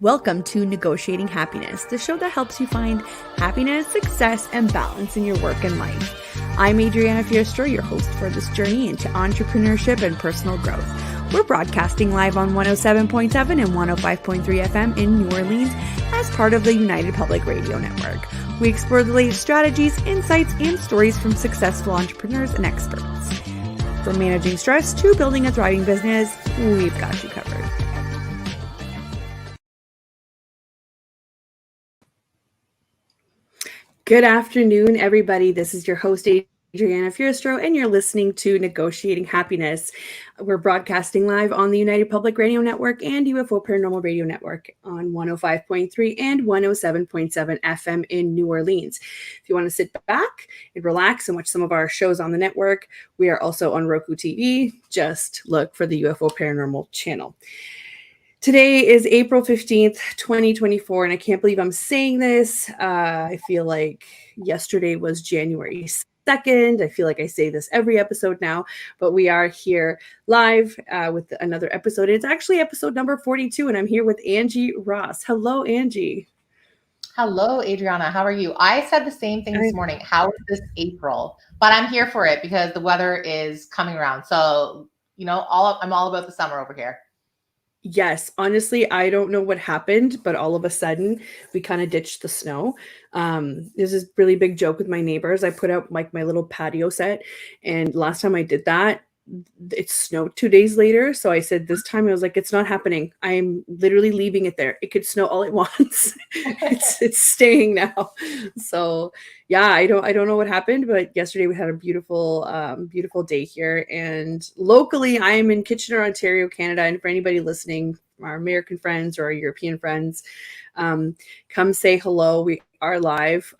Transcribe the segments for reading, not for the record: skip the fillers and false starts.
Welcome to Negotiating Happiness, the show that helps you find happiness, success, and balance in your work and life. I'm Adriana, your host for this journey into entrepreneurship and personal growth. We're broadcasting live on 107.7 and 105.3 FM in New Orleans as part of the United Public Radio Network. We explore the latest strategies, insights, and stories from successful entrepreneurs and experts. From managing stress to building a thriving business, we've got you covered. Good afternoon, everybody. This is your host, Adriana, and you're listening to Negotiating Happiness. We're broadcasting live on the United Public Radio Network and UFO Paranormal Radio Network on 105.3 and 107.7 FM in New Orleans. If you want to sit back and relax and watch some of our shows on the network, we are also on Roku TV. Just look for the UFO Paranormal channel. Today is April 15th, 2024, and I can't believe I'm saying this. I feel like yesterday was January 2nd. I feel like I say this every episode now, but we are here live with another episode. It's actually episode number 42, and I'm here with Angie Ross. Hello, Angie. Hello, Adriana. How are you? I said the same thing this morning. How is this April? But I'm here for it because the weather is coming around. So, I'm all about the summer over here. Yes, honestly, I don't know what happened, but all of a sudden we kind of ditched the snow. There's this really big joke with my neighbors. I put up like my little patio set, and last time I did that, it snowed 2 days later. So I said this time I was like, it's not happening. I'm literally leaving it there. It could snow all at once. It's staying now. So yeah, I don't know what happened, but yesterday we had a beautiful day here. And locally, I am in Kitchener, Ontario, Canada. And for anybody listening, our American friends or our European friends, come say hello. We are live.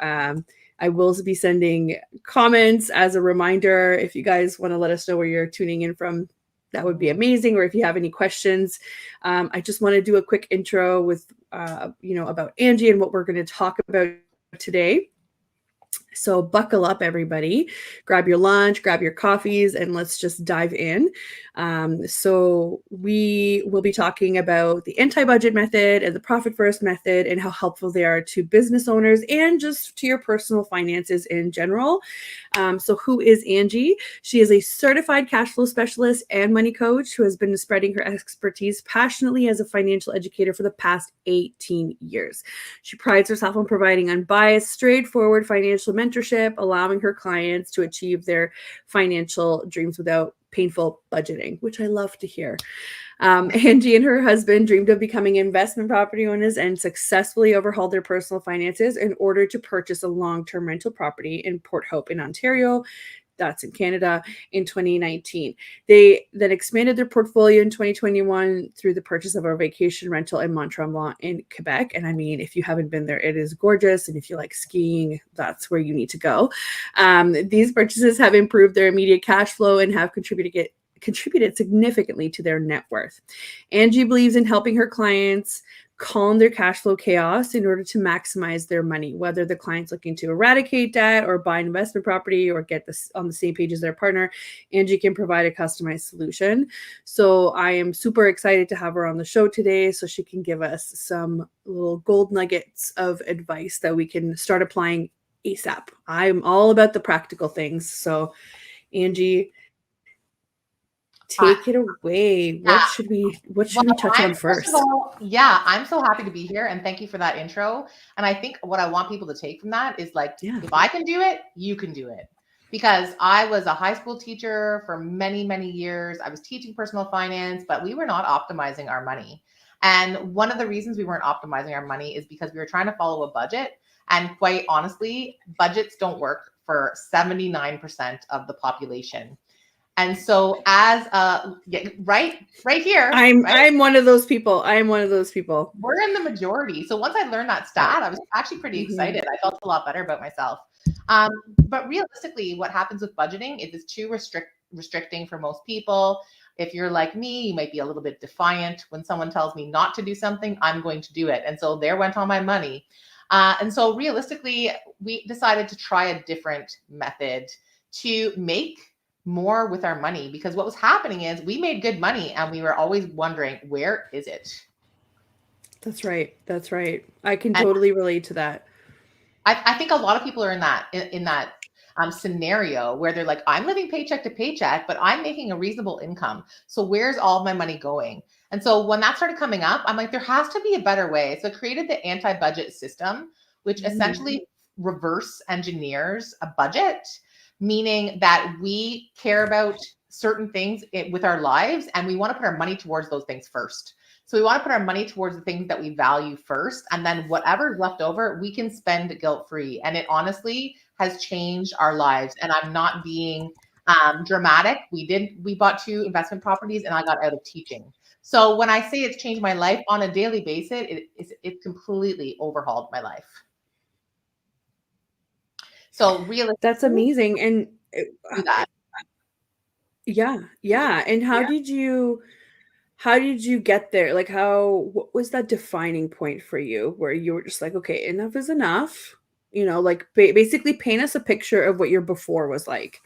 I will be sending comments as a reminder. If you guys want to let us know where you're tuning in from, that would be amazing. Or if you have any questions, I just want to do a quick intro with, about Angie and what we're going to talk about today. So buckle up, everybody. Grab your lunch, grab your coffees, and let's just dive in. So we will be talking about the anti-budget method and the profit-first method and how helpful they are to business owners and just to your personal finances in general. So who is Angie? She is a certified cash flow specialist and money coach who has been spreading her expertise passionately as a financial educator for the past 18 years. She prides herself on providing unbiased, straightforward financial mentorship, allowing her clients to achieve their financial dreams without painful budgeting, which I love to hear. Angie and her husband dreamed of becoming investment property owners and successfully overhauled their personal finances in order to purchase a long-term rental property in Port Hope in Ontario. That's in Canada in 2019. They then expanded their portfolio in 2021 through the purchase of a vacation rental in Mont Tremblant in Quebec. And I mean, if you haven't been there, it is gorgeous. And if you like skiing, that's where you need to go. These purchases have improved their immediate cash flow and have contributed significantly to their net worth. Angie believes in helping her clients calm their cash flow chaos in order to maximize their money, whether the client's looking to eradicate debt or buy an investment property or get this on the same page as their partner. Angie can provide a customized solution. So I am super excited to have her on the show today so she can give us some little gold nuggets of advice that we can start applying ASAP. I'm all about the practical things. So Angie, take it away. What should we touch on first? I'm so happy to be here and thank you for that intro. And I think what I want people to take from that is if I can do it, you can do it. Because I was a high school teacher for many, many years. I was teaching personal finance, but we were not optimizing our money. And one of the reasons we weren't optimizing our money is because we were trying to follow a budget. And quite honestly, budgets don't work for 79% of the population. And so right here. I'm one of those people. We're in the majority. So once I learned that stat, I was actually pretty excited. I felt a lot better about myself. But realistically, what happens with budgeting is it's too restricting for most people. If you're like me, you might be a little bit defiant. When someone tells me not to do something, I'm going to do it. And so there went all my money. And so realistically, we decided to try a different method to make more with our money, because what was happening is we made good money and we were always wondering, where is it? That's right. That's right. I can And totally relate to that. I think a lot of people are in that scenario where they're like, I'm living paycheck to paycheck, but I'm making a reasonable income. So where's all my money going? And so when that started coming up, I'm like, there has to be a better way. So I created the anti-budget system, which essentially reverse engineers a budget, meaning that we care about certain things with our lives and we want to put our money towards those things first. So we want to put our money towards the things that we value first. And then whatever's left over, we can spend guilt-free. And it honestly has changed our lives. And I'm not being dramatic. We bought 2 investment properties and I got out of teaching. So when I say it's changed my life on a daily basis, it completely overhauled my life. So realistically, That's amazing. And do that. yeah. And how did you get there? Like what was that defining point for you where you were just like, okay, enough is enough? Like basically paint us a picture of what your before was like.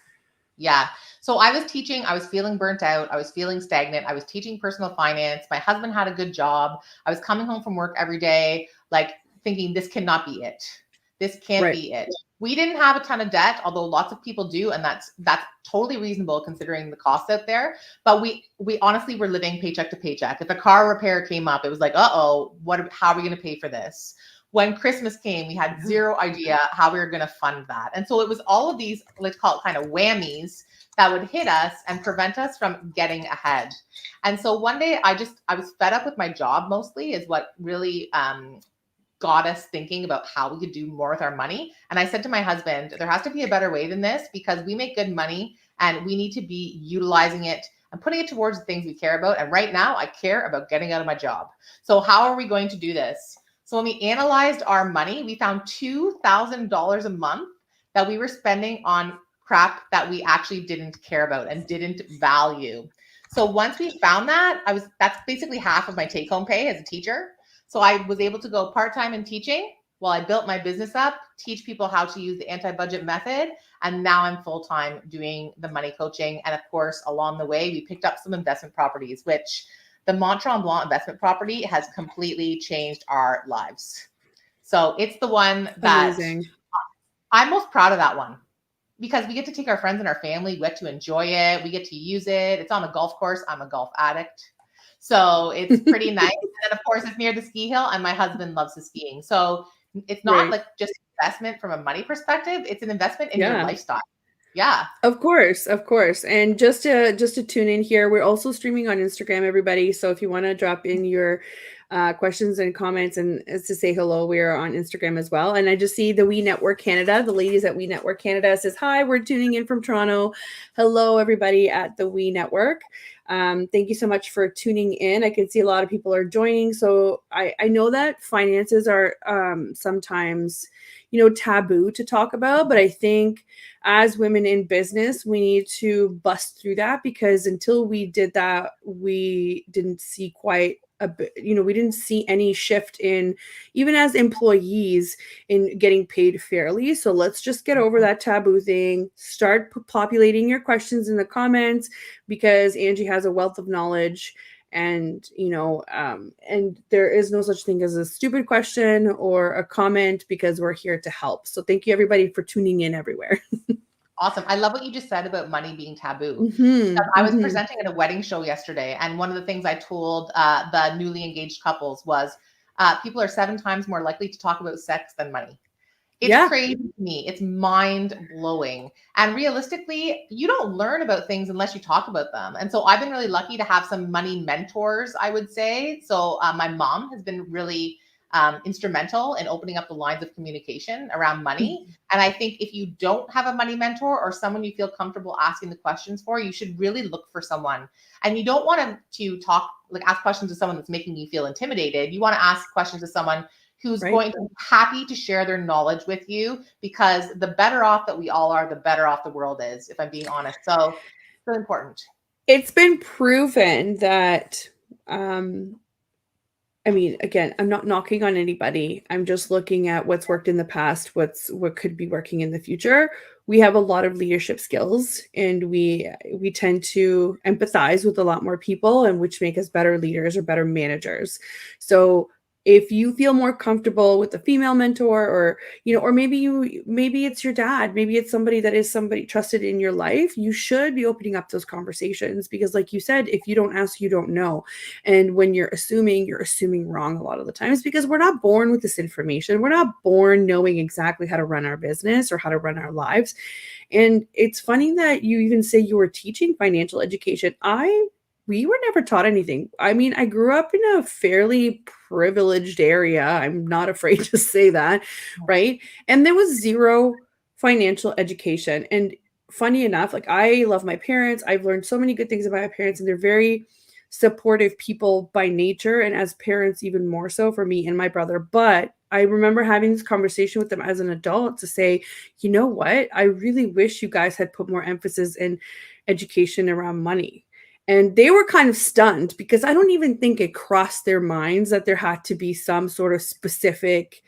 Yeah. So I was teaching, I was feeling burnt out. I was feeling stagnant. I was teaching personal finance. My husband had a good job. I was coming home from work every day, like thinking this cannot be it. This can't Right. be it. We didn't have a ton of debt, although lots of people do, and that's totally reasonable considering the costs out there. But we honestly were living paycheck to paycheck. If a car repair came up, it was like, uh-oh, how are we going to pay for this? When Christmas came, we had zero idea how we were going to fund that. And so it was all of these, let's call it kind of whammies that would hit us and prevent us from getting ahead. And so one day I was fed up with my job mostly is what really got us thinking about how we could do more with our money. And I said to my husband, there has to be a better way than this because we make good money and we need to be utilizing it and putting it towards the things we care about. And right now I care about getting out of my job. So how are we going to do this? So when we analyzed our money, we found $2,000 a month that we were spending on crap that we actually didn't care about and didn't value. So once we found that, that's basically half of my take-home pay as a teacher. So I was able to go part-time in teaching while I built my business up, teach people how to use the anti-budget method. And now I'm full-time doing the money coaching. And of course, along the way, we picked up some investment properties, which the Mont Tremblant investment property has completely changed our lives. So it's the one that Amazing. I'm most proud of, that one, because we get to take our friends and our family, we get to enjoy it, we get to use it. It's on a golf course. I'm a golf addict. So it's pretty nice. And then of course it's near the ski hill and my husband loves the skiing. So it's not like just investment from a money perspective. It's an investment in your lifestyle. Yeah. Of course. And just to tune in here, we're also streaming on Instagram, everybody. So if you want to drop in your questions and comments and to say hello, we are on Instagram as well. And I just see the We Network Canada, the ladies at We Network Canada says, hi, we're tuning in from Toronto. Hello, everybody at the We Network. Thank you so much for tuning in. I can see a lot of people are joining. So I know that finances are sometimes, taboo to talk about, but I think as women in business, we need to bust through that because until we did that, we didn't see quite a bit, we didn't see any shift in, even as employees, in getting paid fairly. So let's just get over that taboo thing. Start populating your questions in the comments because Angie has a wealth of knowledge. And, and there is no such thing as a stupid question or a comment because we're here to help. So thank you everybody for tuning in everywhere. Awesome. I love what you just said about money being taboo. I was presenting at a wedding show yesterday, and one of the things I told the newly engaged couples was people are 7 times more likely to talk about sex than money. It's crazy to me. It's mind blowing. And realistically, you don't learn about things unless you talk about them. And so I've been really lucky to have some money mentors, I would say. So my mom has been really instrumental in opening up the lines of communication around money. And I think if you don't have a money mentor or someone you feel comfortable asking the questions for, you should really look for someone. And you don't want to ask questions to someone that's making you feel intimidated. You want to ask questions to someone who's going to be happy to share their knowledge with you, because the better off that we all are, the better off the world is, if I'm being honest. So it's really important. It's been proven that, again, I'm not knocking on anybody. I'm just looking at what's worked in the past, what could be working in the future. We have a lot of leadership skills and we tend to empathize with a lot more people, and which make us better leaders or better managers. So if you feel more comfortable with a female mentor, or, or maybe it's your dad, maybe it's somebody that is somebody trusted in your life, you should be opening up those conversations, because like you said, if you don't ask, you don't know. And when you're assuming wrong a lot of the times, because we're not born with this information. We're not born knowing exactly how to run our business or how to run our lives. And it's funny that you even say you were teaching financial education. We were never taught anything. I mean, I grew up in a fairly privileged area. I'm not afraid to say that, right? And there was zero financial education. And funny enough, like, I love my parents. I've learned so many good things about my parents, and they're very supportive people by nature, and as parents even more so for me and my brother. But I remember having this conversation with them as an adult to say, you know what? I really wish you guys had put more emphasis in education around money. And they were kind of stunned, because I don't even think it crossed their minds that there had to be some sort of specific,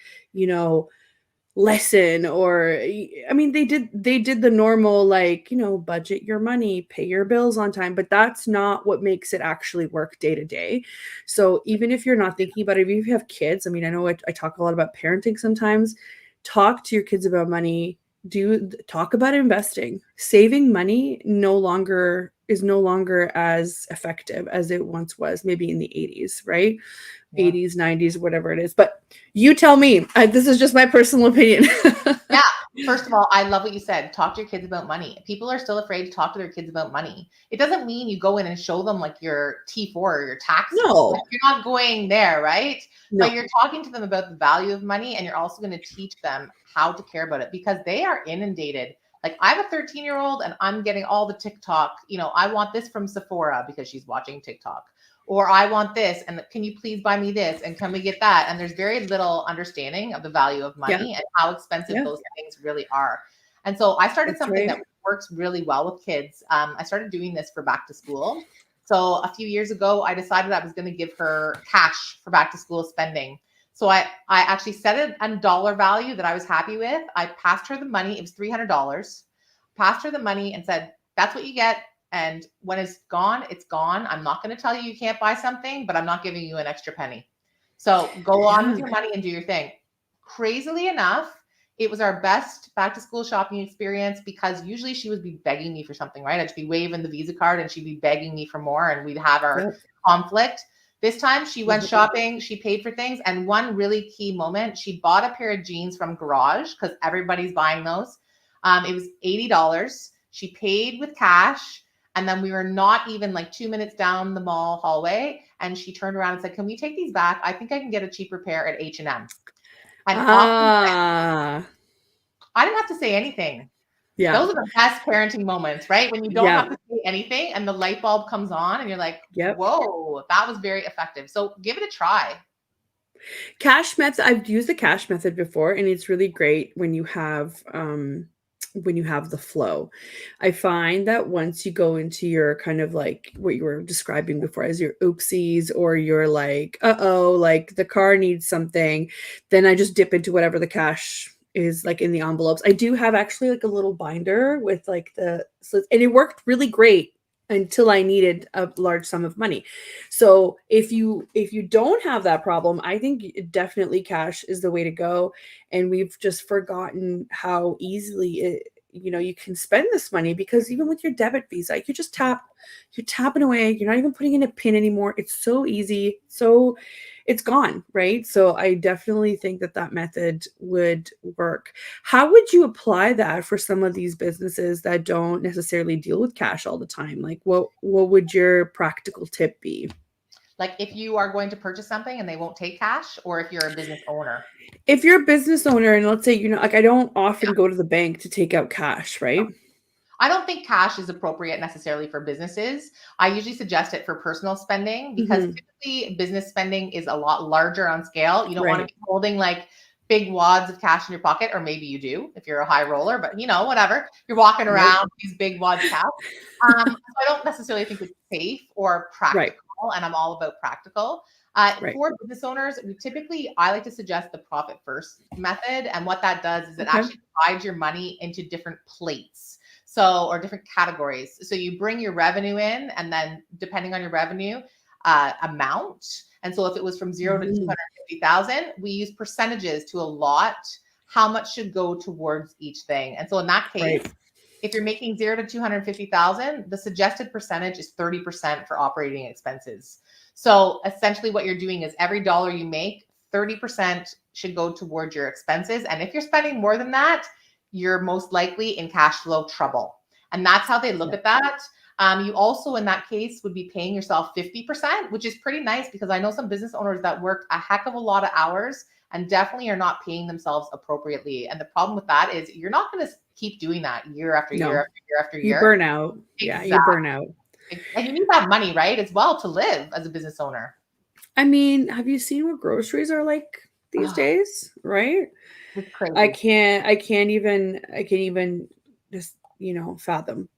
lesson. Or, I mean, they did the normal, like, budget your money, pay your bills on time, but that's not what makes it actually work day to day. So even if you're not thinking about it, if you have kids, I mean, I know I talk a lot about parenting sometimes. Talk to your kids about money. Talk about investing. Saving money is no longer as effective as it once was, maybe in the 80s, right? Yeah. 80s, 90s, whatever it is. But you tell me. This is just my personal opinion. Yeah. First of all, I love what you said. Talk to your kids about money. People are still afraid to talk to their kids about money. It doesn't mean you go in and show them like your T4 or your taxes. No. Like, you're not going there, right? No. But you're talking to them about the value of money, and you're also going to teach them how to care about it, because they are inundated. Like, I have a 13-year-old and I'm getting all the TikTok, I want this from Sephora because she's watching TikTok. Or I want this, and can you please buy me this, and can we get that? And there's very little understanding of the value of money and how expensive those things really are. And so I started something that works really well with kids. I started doing this for back to school. So a few years ago, I decided I was going to give her cash for back to school spending. So I actually set a dollar value that I was happy with. I passed her the money. It was $300. Passed her the money and said, that's what you get. And when it's gone, it's gone. I'm not going to tell you can't buy something, but I'm not giving you an extra penny. So go on with your money and do your thing. Crazily enough, it was our best back to school shopping experience, because usually she would be begging me for something, right? I'd be waving the Visa card and she'd be begging me for more, and we'd have our conflict. This time she went shopping, she paid for things. And one really key moment, she bought a pair of jeans from Garage, because everybody's buying those. It was $80. She paid with cash. And then we were not even like 2 minutes down the mall hallway, and she turned around and said, can we take these back? I think I can get a cheaper pair at H&M. And I didn't have to say anything. Yeah. Those are the best parenting moments, right? When you don't have to say anything and the light bulb comes on and you're like, whoa, that was very effective. So give it a try. Cash method. I've used the cash method before, and it's really great when you have the flow. I find that once you go into your kind of like what you were describing before as your oopsies, or you're like, like the car needs something, then I just dip into whatever the cash is, like in the envelopes. I do have actually like a little binder with like and it worked really great until I needed a large sum of money. So if you don't have that problem, I think definitely cash is the way to go. And we've just forgotten how easily you can spend this money, because even with your debit Visa, you're tapping away. You're not even putting in a pin anymore. It's so easy. So it's gone, right? So I definitely think that method would work. How would you apply that for some of these businesses that don't necessarily deal with cash all the time? Like, what would your practical tip be? Like, if you are going to purchase something and they won't take cash, or if you're a business owner? If you're a business owner, and let's say, like, I don't often go to the bank to take out cash, right? I don't think cash is appropriate necessarily for businesses. I usually suggest it for personal spending, because typically business spending is a lot larger on scale. You don't want to be holding like big wads of cash in your pocket, or maybe you do if you're a high roller, but whatever. You're walking around with these big wads of cash. So I don't necessarily think it's safe or practical, and I'm all about practical. For business owners, I like to suggest the profit first method. And what that does is it actually divides your money into different plates. Or different categories. So you bring your revenue in, and then depending on your revenue amount, And so if it was from 0 to 250,000, we use percentages to allot how much should go towards each thing. And so in that case, if you're making 0 to 250,000, the suggested percentage is 30% for operating expenses. So essentially what you're doing is every dollar you make, 30% should go towards your expenses. And if you're spending more than that, you're most likely in cash flow trouble. And that's how they look at that. You also, in that case, would be paying yourself 50%, which is pretty nice, because I know some business owners that work a heck of a lot of hours and definitely are not paying themselves appropriately. And the problem with that is you're not going to keep doing that year after year after year after year. You burn out. Exactly. Yeah, you burn out. And you need that money, right, as well, to live as a business owner. I mean, have you seen what groceries are like these days? Right? It's crazy. I can't even just, fathom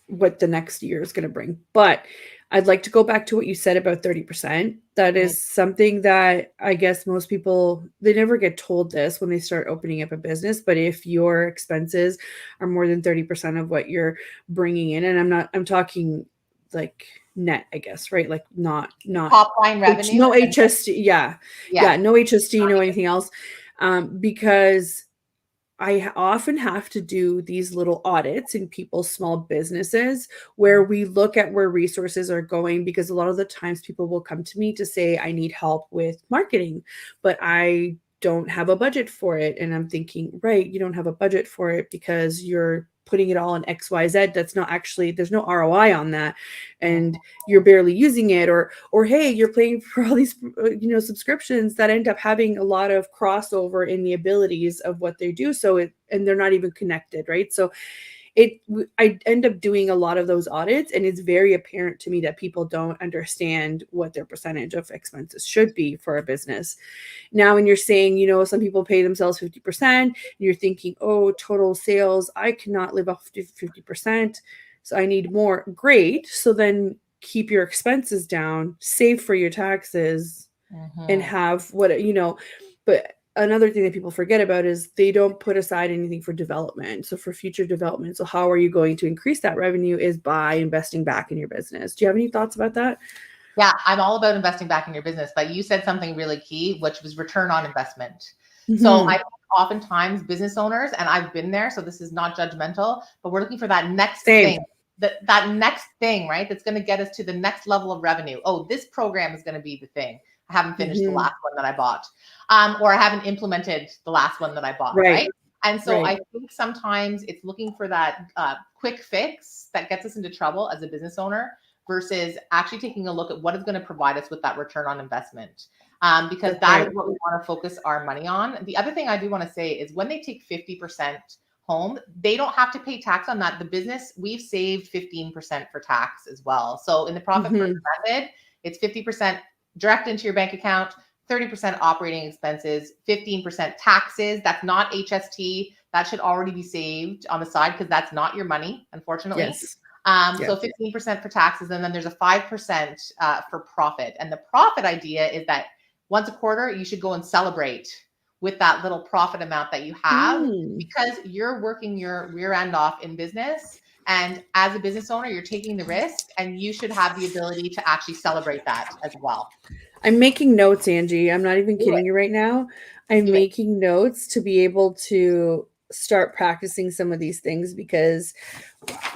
what the next year is going to bring. But I'd like to go back to what you said about 30%. That is something that I guess most people, they never get told this when they start opening up a business. But if your expenses are more than 30% of what you're bringing in, and I'm talking like net, I guess, right? Like not top line revenue. No HST. Yeah. No HST, no anything else. Because I often have to do these little audits in people's small businesses where we look at where resources are going, because a lot of the times people will come to me to say, I need help with marketing, but I don't have a budget for it. And I'm thinking, right, you don't have a budget for it because you're putting it all in XYZ. That's not actually, there's no ROI on that. And you're barely using it, or hey, you're paying for all these, subscriptions that end up having a lot of crossover in the abilities of what they do. And they're not even connected. Right. So I end up doing a lot of those audits, and it's very apparent to me that people don't understand what their percentage of expenses should be for a business. Now, when you're saying, some people pay themselves 50%, and you're thinking, oh, total sales, I cannot live off 50%. So I need more. Great. So then keep your expenses down, save for your taxes, and have but another thing that people forget about is they don't put aside anything for development. So for future development. So how are you going to increase that revenue is by investing back in your business. Do you have any thoughts about that? Yeah, I'm all about investing back in your business, but you said something really key, which was return on investment. So I think oftentimes business owners, and I've been there, so this is not judgmental, but we're looking for that next thing. That next thing, right? That's going to get us to the next level of revenue. Oh, this program is going to be the thing. I haven't finished the last one that I bought, or I haven't implemented the last one that I bought, right? And so I think sometimes it's looking for that quick fix that gets us into trouble as a business owner versus actually taking a look at what is going to provide us with that return on investment. Because that is what we want to focus our money on. The other thing I do want to say is when they take 50% home, they don't have to pay tax on that. The business, we've saved 15% for tax as well. So in the profit first method, it's 50% direct into your bank account, 30% operating expenses, 15% taxes. That's not HST. That should already be saved on the side because that's not your money, unfortunately. So 15% for taxes, and then there's a 5% for profit. And the profit idea is that once a quarter, you should go and celebrate with that little profit amount that you have because you're working your rear end off in business. And as a business owner, you're taking the risk and you should have the ability to actually celebrate that as well. I'm making notes, Angie. I'm not even kidding you right now. I'm making notes to be able to start practicing some of these things because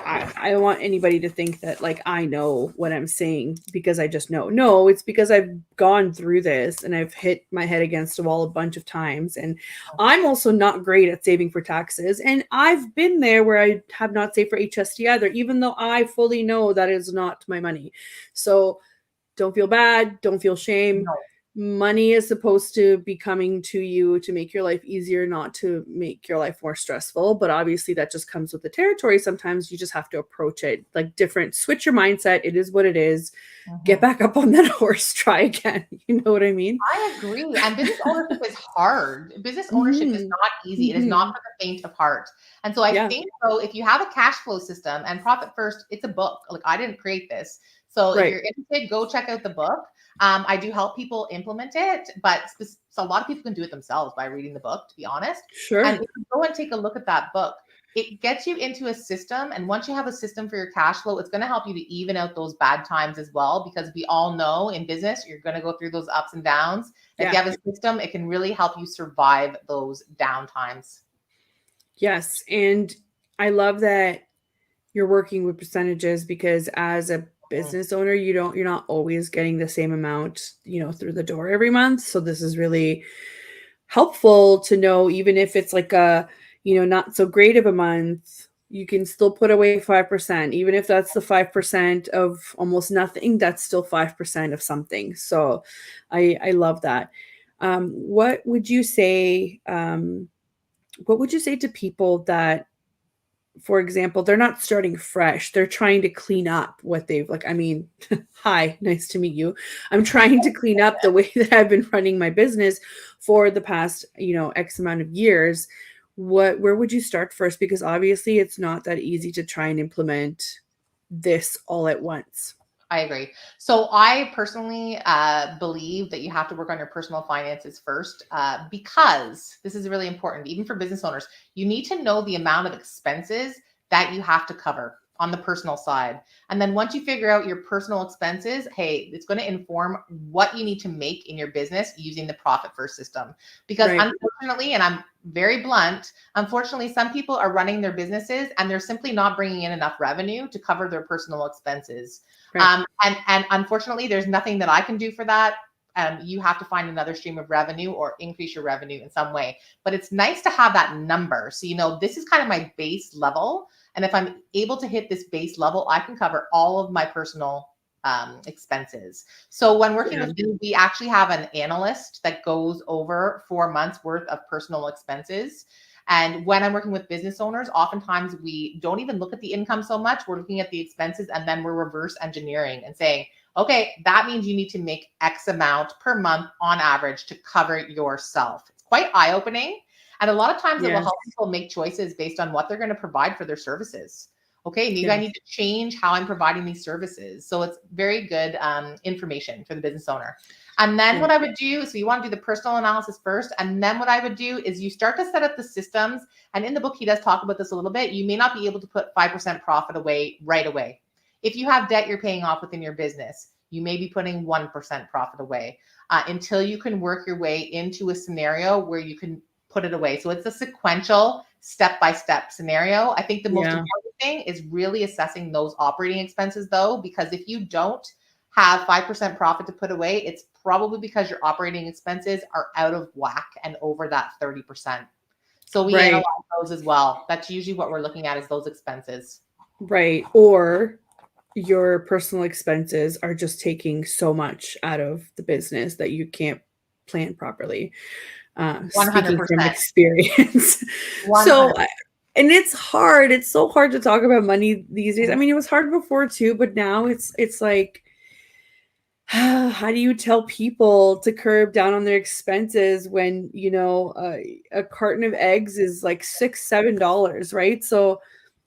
I don't want anybody to think that like I know what I'm saying because I just know. No, it's because I've gone through this and I've hit my head against a wall a bunch of times. And I'm also not great at saving for taxes. And I've been there where I have not saved for HST either, even though I fully know that is not my money. So don't feel bad. Don't feel shame. No. Money is supposed to be coming to you to make your life easier, not to make your life more stressful. But obviously that just comes with the territory. Sometimes you just have to approach it like different, switch your mindset. It is what it is. Get back up on that horse, try again. You know what I mean? I agree. And business ownership is hard. Business ownership is not easy. It is not for the faint of heart. And so I think though, if you have a cash flow system and Profit First, it's a book. Like I didn't create this. So if you're interested, go check out the book. I do help people implement it, but so a lot of people can do it themselves by reading the book, to be honest. Sure. And if you go and take a look at that book, it gets you into a system. And once you have a system for your cash flow, it's going to help you to even out those bad times as well, because we all know in business, you're going to go through those ups and downs. And if you have a system, it can really help you survive those down times. Yes. And I love that you're working with percentages, because as a business owner, you're not always getting the same amount, through the door every month. So this is really helpful to know, even if it's like a, not so great of a month, you can still put away 5%. Even if that's the 5% of almost nothing, that's still 5% of something. So I love that. What would you say to people that, for example, they're not starting fresh, they're trying to clean up what they've, like, I mean, hi, nice to meet you. I'm trying to clean up the way that I've been running my business for the past, X amount of years. Where would you start first? Because obviously it's not that easy to try and implement this all at once. I agree. So I personally believe that you have to work on your personal finances first, because this is really important, even for business owners. You need to know the amount of expenses that you have to cover on the personal side. And then once you figure out your personal expenses, hey, it's going to inform what you need to make in your business using the profit first system. Because unfortunately, and I'm very blunt, unfortunately, some people are running their businesses and they're simply not bringing in enough revenue to cover their personal expenses. And unfortunately, there's nothing that I can do for that. You have to find another stream of revenue or increase your revenue in some way. But it's nice to have that number. So, this is kind of my base level. And if I'm able to hit this base level, I can cover all of my personal expenses. So when working with you, we actually have an analyst that goes over 4 months worth of personal expenses. And when I'm working with business owners, oftentimes we don't even look at the income so much. We're looking at the expenses, and then we're reverse engineering and saying, okay, that means you need to make X amount per month on average to cover yourself. It's quite eye-opening. And a lot of times it will help people make choices based on what they're going to provide for their services. Okay, maybe I need to change how I'm providing these services. So it's very good information for the business owner. And then what I would do, so you want to do the personal analysis first. And then what I would do is you start to set up the systems. And in the book, he does talk about this a little bit. You may not be able to put 5% profit away right away. If you have debt you're paying off within your business, you may be putting 1% profit away until you can work your way into a scenario where you can put it away. So it's a sequential step-by-step scenario. I think the most important thing is really assessing those operating expenses though, because if you don't have 5% profit to put away, it's probably because your operating expenses are out of whack and over that 30%. So we analyze those as well. That's usually what we're looking at, is those expenses. Right. Or your personal expenses are just taking so much out of the business that you can't plan properly. 100%. Speaking from experience. 100%. So, and it's hard. It's so hard to talk about money these days. I mean, it was hard before too, but now it's like, how do you tell people to curb down on their expenses when, a carton of eggs is like $6-7, right? So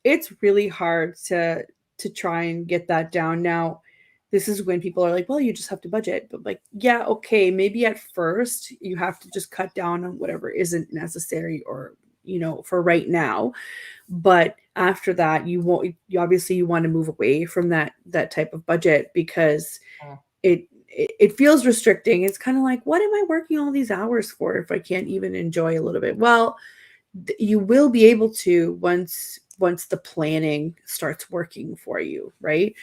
it's really hard to try and get that down. Now, this is when people are like, well, you just have to budget. But like, yeah, okay, maybe at first you have to just cut down on whatever isn't necessary or, for right now. But after that, you obviously want to move away from that type of budget, because it feels restricting. It's kind of like, what am I working all these hours for if I can't even enjoy a little bit? Well, you will be able to once the planning starts working for you, right?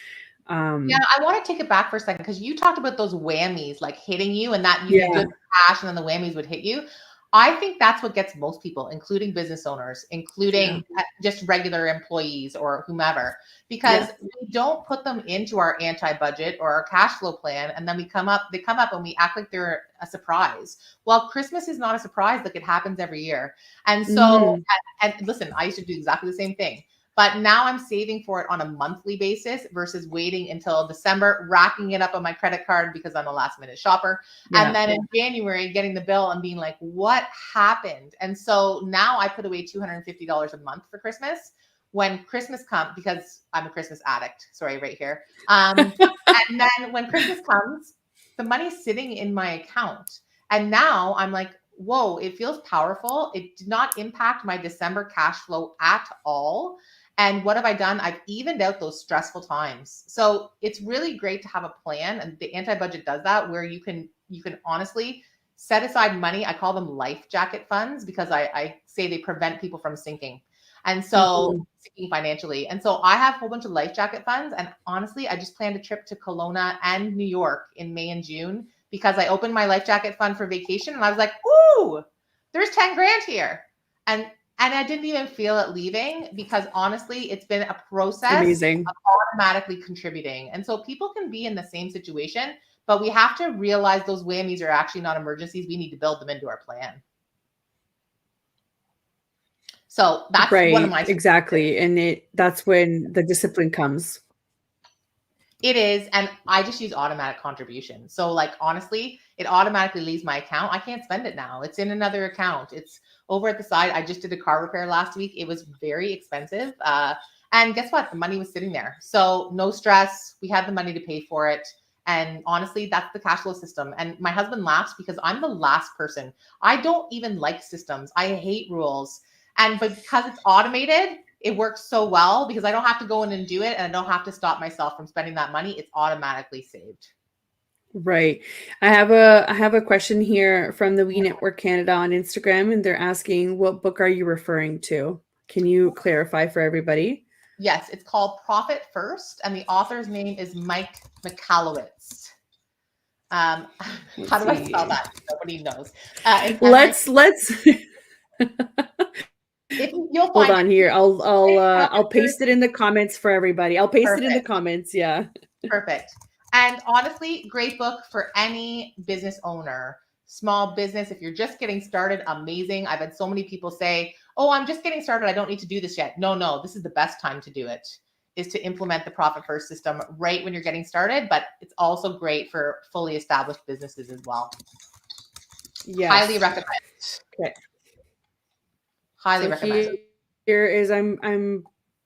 Yeah, I want to take it back for a second, because you talked about those whammies like hitting you, and that you could do cash and then the whammies would hit you. I think that's what gets most people, including business owners, including just regular employees or whomever, because we don't put them into our anti-budget or our cash flow plan. And then they come up and we act like they're a surprise. Well, Christmas is not a surprise. Like, it happens every year. And so, and listen, I used to do exactly the same thing. But now I'm saving for it on a monthly basis versus waiting until December, racking it up on my credit card because I'm a last minute shopper. And then in January, getting the bill and being like, what happened? And so now I put away $250 a month for Christmas. When Christmas comes, because I'm a Christmas addict, sorry, right here. And then when Christmas comes, the money's sitting in my account. And now I'm like, whoa, it feels powerful. It did not impact my December cash flow at all. And what have I done? I've evened out those stressful times. So it's really great to have a plan. And the anti-budget does that, where you can honestly set aside money. I call them life jacket funds because I say they prevent people from sinking. And so sinking financially. And so I have a whole bunch of life jacket funds. And honestly, I just planned a trip to Kelowna and New York in May and June because I opened my life jacket fund for vacation and I was like, ooh, there's 10 grand here. And I didn't even feel it leaving because honestly, it's been a process of automatically contributing. And so people can be in the same situation, but we have to realize those whammies are actually not emergencies. We need to build them into our plan. So that's one of my exactly. And that's when the discipline comes. It is. And I just use automatic contribution. So like, honestly, it automatically leaves my account. I can't spend it now. It's in another account. It's over at the side. I just did a car repair last week. It was very expensive. And guess what? The money was sitting there. So no stress. We had the money to pay for it. And honestly, that's the cash flow system. And my husband laughs because I'm the last person. I don't even like systems. I hate rules. But because it's automated, it works so well because I don't have to go in and do it. And I don't have to stop myself from spending that money. It's automatically saved. Right. I have a question here from the We Network Canada on Instagram, and they're asking, what book are you referring to? Can you clarify for everybody? Yes, it's called Profit First, and the author's name is Mike Michalowicz. How do I spell that? Nobody knows. Let's you'll hold on here. I'll paste it in the comments for everybody. I'll paste it in the comments. Yeah. Perfect. And honestly, great book for any business owner, small business. If you're just getting started, amazing. I've had so many people say, oh, I'm just getting started. I don't need to do this yet. No, this is the best time to do it, is to implement the Profit First system right when you're getting started. But it's also great for fully established businesses as well. Yes. Highly recommend. Okay. Highly recommend. Here is I'm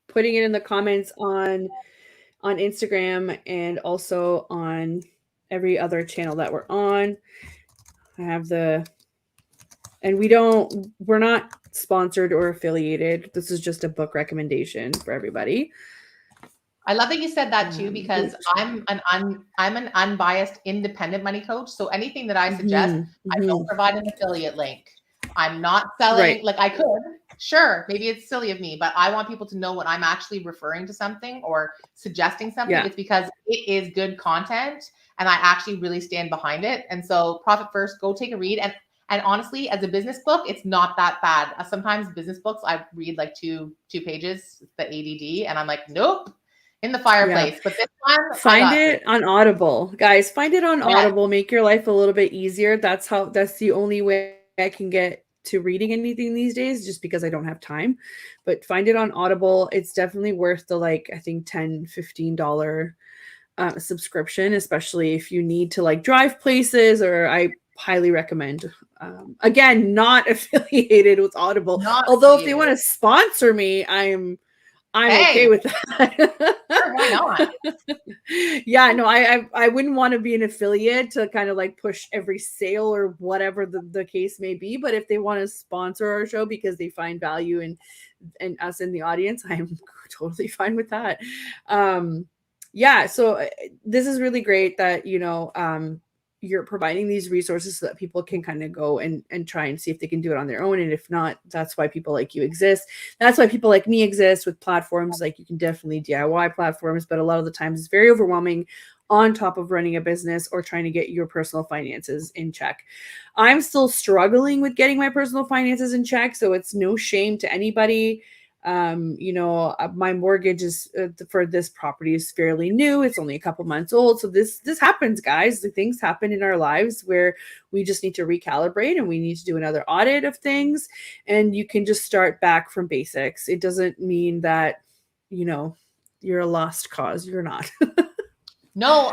putting it in the comments on Instagram and also on every other channel that we're on. I have and we're not sponsored or affiliated. This is just a book recommendation for everybody. I love that you said that too, because I'm an unbiased independent money coach. So anything that I suggest, I don't provide an affiliate link. I'm not selling, like I could, sure, maybe it's silly of me, but I want people to know when I'm actually referring to something or suggesting something, it's because it is good content and I actually really stand behind it. And so Profit First, go take a read. And honestly, as a business book, it's not that bad. Sometimes business books, I read like two pages, the ADD, and I'm like, nope, in the fireplace. But this one, find it on Audible, guys. Find it on Audible. Make your life a little bit easier. That's the only way I can get to reading anything these days, just because I don't have time. But find it on Audible. It's definitely worth the, like, I think $10-15 subscription, especially if you need to like drive places, or I highly recommend. Again, not affiliated with Audible. Although if they want to sponsor me, I'm okay with that. Sure, why not? Yeah, no, I wouldn't want to be an affiliate to kind of like push every sale or whatever the case may be. But if they want to sponsor our show because they find value in us in the audience, I'm totally fine with that. Yeah, so this is really great that, you're providing these resources so that people can kind of go and try and see if they can do it on their own. And if not, that's why people like you exist. That's why people like me exist with platforms. Like, you can definitely DIY platforms, but a lot of the times it's very overwhelming on top of running a business or trying to get your personal finances in check. I'm still struggling with getting my personal finances in check, so it's no shame to anybody. My mortgage is for this property is fairly new. It's only a couple months old. So this happens, guys. The things happen in our lives where we just need to recalibrate and we need to do another audit of things. And you can just start back from basics. It doesn't mean that, you're a lost cause. You're not. No,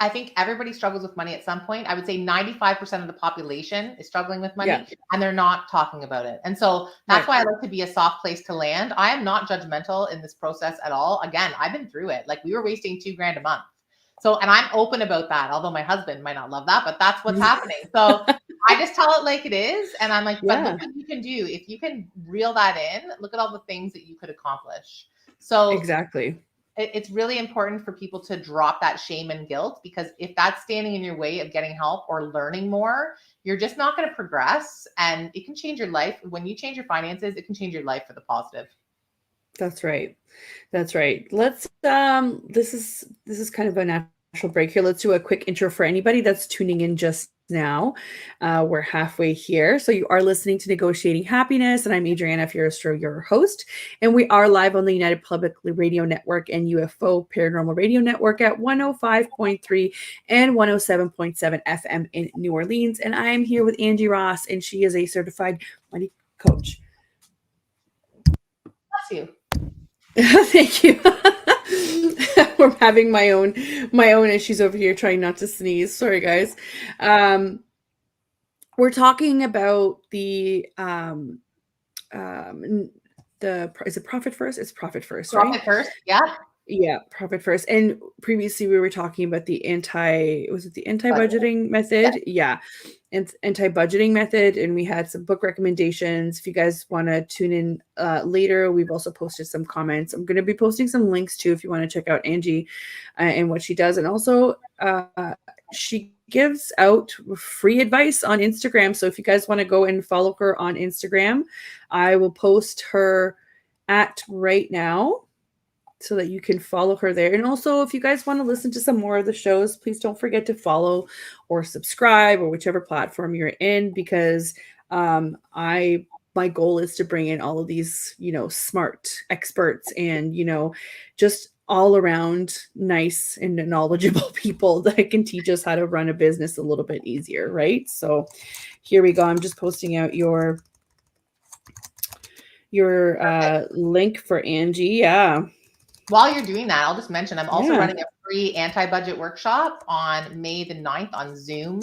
I think everybody struggles with money at some point. I would say 95% of the population is struggling with money and they're not talking about it. And so that's why I like to be a soft place to land. I am not judgmental in this process at all. Again, I've been through it. Like, we were wasting $2,000 a month. So, and I'm open about that, although my husband might not love that, but that's what's happening. So I just tell it like it is. And I'm like, but Yeah, look what you can do. If you can reel that in, look at all the things that you could accomplish. So exactly. it's really important for people to drop that shame and guilt, because if that's standing in your way of getting help or learning more, you're just not going to progress, and it can change your life. When you change your finances, it can change your life for the positive. That's right. That's right. Let's this is kind of a natural break here. Let's do a quick intro for anybody that's tuning in just now. We're halfway here. So you are listening to Negotiating Happiness, and I'm Adriana Fiorestro, your host. And we are live on the United Public Radio Network and UFO Paranormal Radio Network at 105.3 and 107.7 FM in New Orleans. And I am here with Angie Ross, and she is a certified money coach. Bless you. Thank you. We're having my own issues over here, trying not to sneeze. Sorry, guys. We're talking about the is it profit first? It's profit first, right? Profit first. Yeah. Yeah, profit first. And previously we were talking about the anti-budgeting method? Yeah. And anti-budgeting method, and we had some book recommendations. If you guys want to tune in later, we've also posted some comments. I'm going to be posting some links too if you want to check out Angie and what she does. And also she gives out free advice on Instagram. So if you guys want to go and follow her on Instagram, I will post her at right now, so that you can follow her there. And also, if you guys want to listen to some more of the shows, please don't forget to follow or subscribe or whichever platform you're in, because my goal is to bring in all of these, smart experts and, just all around nice and knowledgeable people that can teach us how to run a business a little bit easier, right? So here we go. I'm just posting out your link for Angie. Yeah. While you're doing that, I'll just mention I'm also running a free anti-budget workshop on May the 9th on Zoom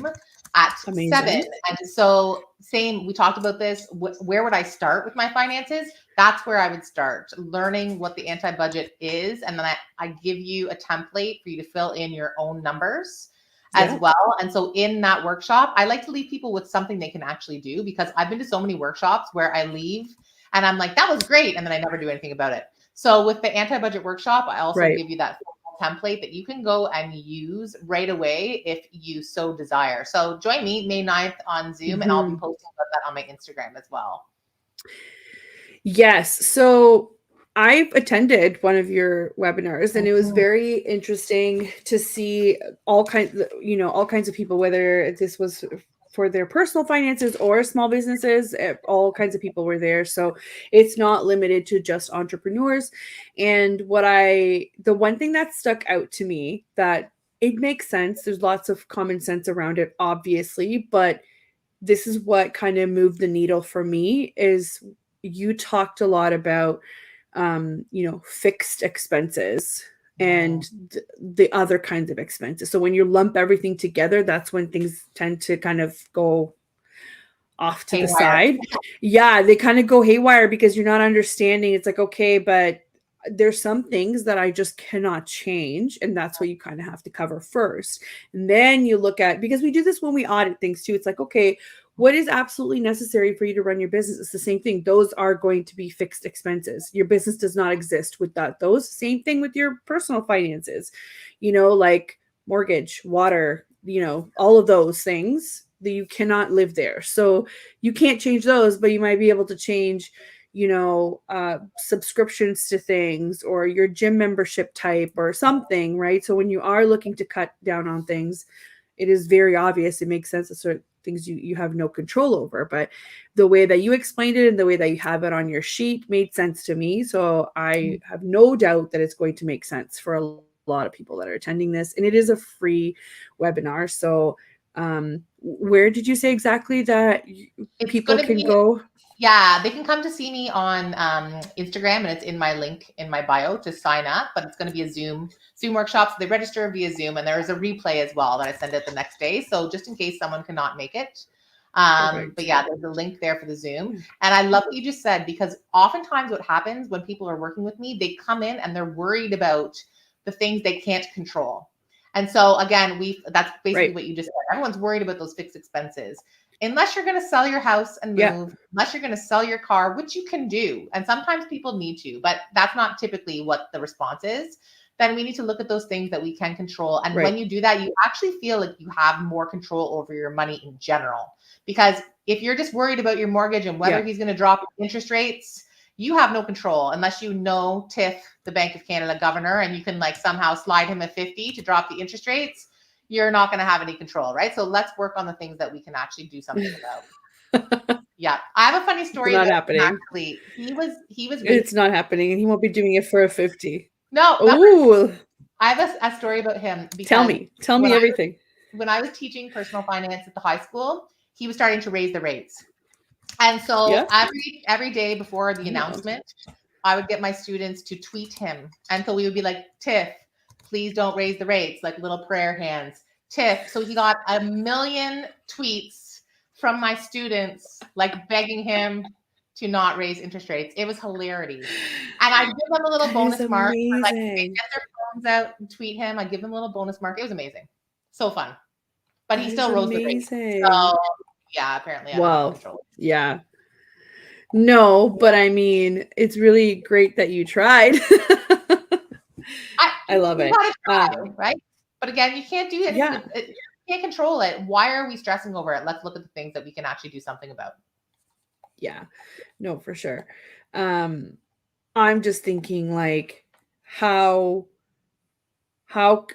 at 7. And so we talked about this. Where would I start with my finances? That's where I would start, learning what the anti-budget is. And then I give you a template for you to fill in your own numbers as well. And so in that workshop, I like to leave people with something they can actually do, because I've been to so many workshops where I leave and I'm like, that was great. And then I never do anything about it. So with the anti-budget workshop, I also give you that template that you can go and use right away if you so desire. So join me May 9th on Zoom, and I'll be posting about that on my Instagram as well. Yes. So I've attended one of your webinars, and it was very interesting to see all kinds of people, whether this was for their personal finances or small businesses. All kinds of people were there. So it's not limited to just entrepreneurs. And the one thing that stuck out to me, that it makes sense, there's lots of common sense around it, obviously, but this is what kind of moved the needle for me, is you talked a lot about fixed expenses and the other kinds of expenses. So when you lump everything together, that's when things tend to kind of go off to the side. Yeah, they kind of go haywire, because you're not understanding. It's like, okay, but there's some things that I just cannot change, and that's what you kind of have to cover first. And then you look at, because we do this when we audit things too, it's like, okay, what is absolutely necessary for you to run your business? It's the same thing. Those are going to be fixed expenses. Your business does not exist with that. Those, same thing with your personal finances, like mortgage, water, all of those things that you cannot live there. So you can't change those, but you might be able to change, subscriptions to things, or your gym membership type or something, right? So when you are looking to cut down on things, it is very obvious. It makes sense. Sort of things you have no control over, but the way that you explained it and the way that you have it on your sheet made sense to me. So I have no doubt that it's going to make sense for a lot of people that are attending this, and it is a free webinar. So where did you say exactly that people can go? Yeah, they can come to see me on Instagram, and it's in my link in my bio to sign up. But it's going to be a Zoom workshop. So they register via Zoom, and there is a replay as well that I send out the next day. So just in case someone cannot make it. But yeah, there's a link there for the Zoom. And I love what you just said, because oftentimes what happens when people are working with me, they come in and they're worried about the things they can't control. And so again, that's basically what you just said. Everyone's worried about those fixed expenses. unless you're going to sell your house and move, unless you're going to sell your car, which you can do. And sometimes people need to, but that's not typically what the response is. Then we need to look at those things that we can control. And when you do that, you actually feel like you have more control over your money in general. Because if you're just worried about your mortgage and whether he's going to drop interest rates, you have no control unless you know Tiff, the Bank of Canada governor, and you can like somehow slide him a 50 to drop the interest rates. You're not going to have any control, right? So let's work on the things that we can actually do something about. Yeah, I have a funny story. It's not happening. Actually, he was. It's not happening, and he won't be doing it for a 50. No. Oh, I have a story about him. Tell me everything. When I was teaching personal finance at the high school, he was starting to raise the rates, and so every day before the announcement, I would get my students to tweet him, and so we would be like, Tiff, please don't raise the rates, like little prayer hands. Tiff. So he got 1 million tweets from my students, like begging him to not raise interest rates. It was hilarity. And I give them a little bonus mark. Like they get their phones out and tweet him. I give them a little bonus mark. It was amazing. So fun. But he still rose the rates. So yeah, apparently I don't have control. Yeah. No, but I mean, it's really great that you tried. I love it. Try, right? But again, you can't do it. You can't control it. Why are we stressing over it? Let's look at the things that we can actually do something about. Yeah, no, for sure. I'm just thinking like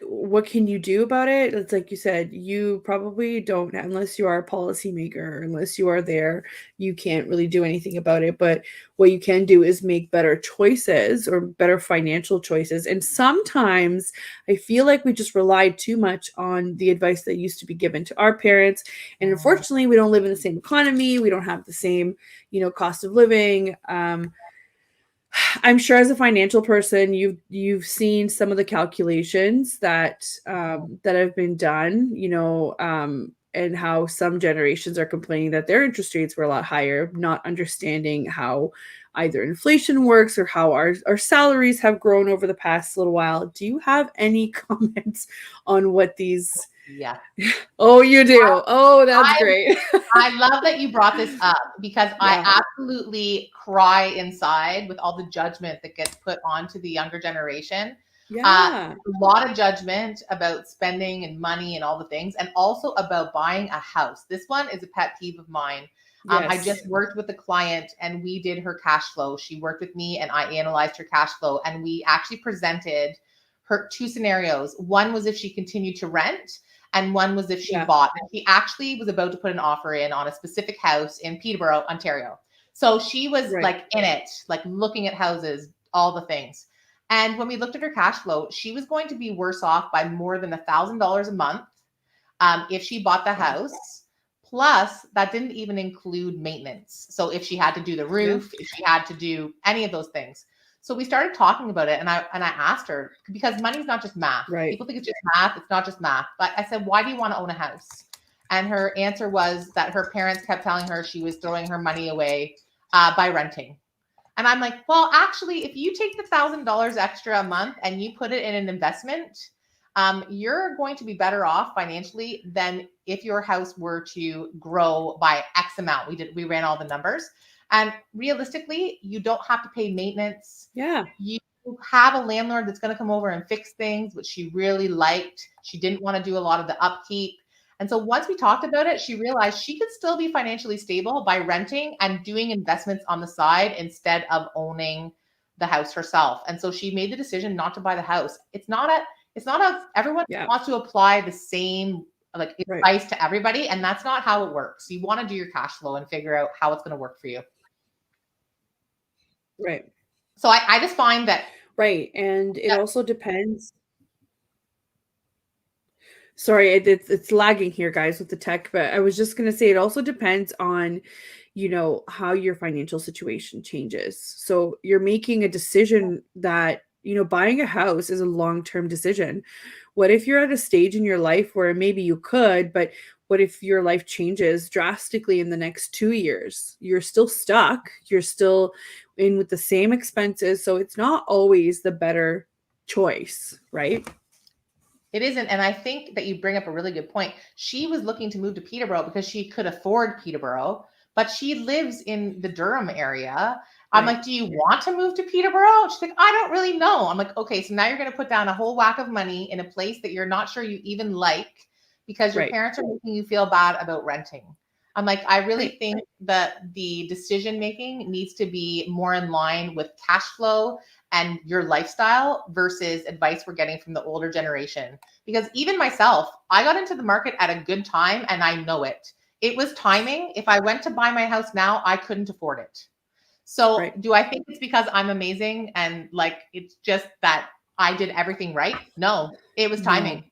what can you do about it? It's like you said, you probably don't, unless you are a policymaker, unless you are there, you can't really do anything about it. But what you can do is make better choices or better financial choices. And sometimes I feel like we just relied too much on the advice that used to be given to our parents. And unfortunately, we don't live in the same economy. We don't have the same, cost of living. I'm sure as a financial person, you've seen some of the calculations that have been done, and how some generations are complaining that their interest rates were a lot higher, not understanding how either inflation works or how our salaries have grown over the past little while. Do you have any comments on what these? Yeah. Oh, you do. That's great. I love that you brought this up because I absolutely cry inside with all the judgment that gets put onto the younger generation. A lot of judgment about spending and money and all the things, and also about buying a house. This one is a pet peeve of mine. I just worked with a client and we did her cash flow. She worked with me and I analyzed her cash flow, and we actually presented her 2 scenarios. One was if she continued to rent, and one was if she bought. And she actually was about to put an offer in on a specific house in Peterborough, Ontario. So she was like in it, like looking at houses, all the things. And when we looked at her cash flow, she was going to be worse off by more than $1,000 a month if she bought the house. Plus, that didn't even include maintenance. So if she had to do the roof, if she had to do any of those things. So we started talking about it, and I asked her, because money's not just math. Right. People think it's just math. It's not just math. But I said, why do you want to own a house? And her answer was that her parents kept telling her she was throwing her money away by renting. And I'm like, well, actually, if you take the $1,000 extra a month and you put it in an investment, you're going to be better off financially than if your house were to grow by X amount. We ran all the numbers. And realistically, you don't have to pay maintenance. Yeah. You have a landlord that's going to come over and fix things, which she really liked. She didn't want to do a lot of the upkeep. And so once we talked about it, she realized she could still be financially stable by renting and doing investments on the side instead of owning the house herself. And so she made the decision not to buy the house. Everyone wants to apply the same advice to everybody. And that's not how it works. You want to do your cash flow and figure out how it's going to work for you. Right. So I just find that. Right. And it also depends. Sorry, it's lagging here, guys, with the tech, but I was just going to say it also depends on, how your financial situation changes. So you're making a decision that, buying a house is a long-term decision. What if you're at a stage in your life where maybe you could, but what if your life changes drastically in the next 2 years? You're still stuck. You're still in with the same expenses. So it's not always the better choice, right? It isn't. And I think that you bring up a really good point. She was looking to move to Peterborough because she could afford Peterborough, but she lives in the Durham area. I'm Right. like, do you want to move to Peterborough? She's like, I don't really know. I'm like, okay, so now you're going to put down a whole whack of money in a place that you're not sure you even like because your Right. parents are making you feel bad about renting. I'm like, I really Right. think that the decision making needs to be more in line with cash flow and your lifestyle versus advice we're getting from the older generation. Because even myself, I got into the market at a good time and I know it. It was timing. If I went to buy my house now, I couldn't afford it. So Right. do I think it's because I'm amazing and like it's just that I did everything right? No, it was No. timing.